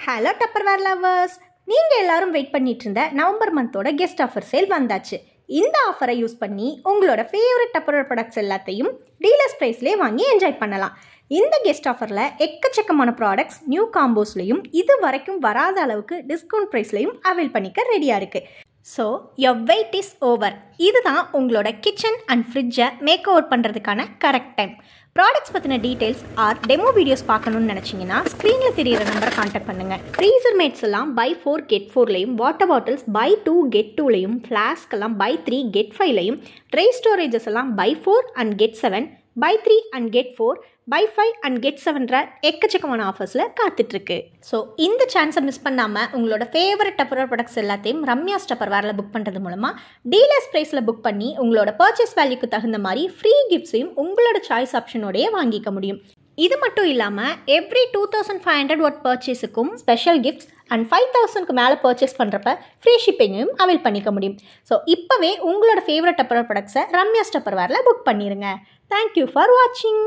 Hello Tupperware lovers, நீங்கள் எல்லாரும் wait பண்ணிட்டு இருந்த நவம்பர் மந்தோட கெஸ்ட் ஆஃபர் சேல் வந்தாச்சு. இந்த ஆஃபரை யூஸ் பண்ணி உங்களோட ஃபேவரட் டப்பர்வேர் ப்ராடக்ட்ஸ் எல்லாத்தையும் டீலர்ஸ் ப்ரைஸ்லேயே வாங்கி என்ஜாய் பண்ணலாம். இந்த கெஸ்ட் ஆஃபரில் எக்கச்சக்கமான ப்ராடக்ட்ஸ் நியூ காம்போஸ்லையும் இது வரைக்கும் வராத அளவுக்கு டிஸ்கவுண்ட் ப்ரைஸ்லையும் அவைல் பண்ணிக்க ரெடியாக இருக்குது. So your wait is over. இதுதான் உங்களோட கிச்சன் அண்ட் ஃப்ரிட்ஜை மேக் ஓவர் பண்ணுறதுக்கான கரெக்ட் டைம். ப்ராடக்ட்ஸ் பற்றின டீட்டெயில்ஸ் ஆர் டெமோ வீடியோஸ் பார்க்கணுன்னு நினச்சிங்கன்னா ஸ்க்ரீனில் தெரியிற நம்பரை கான்டாக்ட் பண்ணுங்கள். ஃப்ரீசர் மேட்ஸ் எல்லாம் பை 4 get 4லையும், வாட்டர் பாட்டில்ஸ் பை 2 get 2லையும், ஃப்ளாஸ்க் எல்லாம் பை 3 get 5லையும், ட்ரை ஸ்டோரேஜஸ் எல்லாம் buy 4 and get 7, buy 3 and get 4, buy 5 and get 7ன்ற எக்கச்சக்கமான ஆஃபர்ஸில் காத்துட்ருக்கு. ஸோ இந்த சான்ஸை மிஸ் பண்ணாமல் உங்களோட ஃபேவரட் டப்பர்வேர் ப்ராடக்ட்ஸ் எல்லாத்தையும் ரம்யாஸ் டப்பர்வேரில் புக் பண்ணுறது மூலமாக டீலர்ஸ் ப்ரைஸில் புக் பண்ணி உங்களோட பர்ச்சேஸ் வேல்யூக்கு தகுந்த மாதிரி ஃப்ரீ கிஃப்ட்ஸையும் உங்களோட சாய்ஸ் ஆப்ஷனோடையே வாங்கிக்க முடியும். இது மட்டும் இல்லாமல் எவ்ரி 2500 வாட் பர்ச்சேஸுக்கும் ஸ்பெஷல் கிஃப்ட்ஸ் அண்ட் 5000க்கு மேலே பர்ச்சேஸ் பண்ணுறப்ப ஃப்ரீ ஷிப்பிங்கையும் அவைல் பண்ணிக்க முடியும். ஸோ இப்போவே உங்களோட ஃபேவரட் டப்பர்வேர் ப்ராடக்ட்ஸை ரம்யாஸ் டப்பர்வேரில் புக் பண்ணிடுங்க. தேங்க்யூ ஃபார் வாட்சிங்.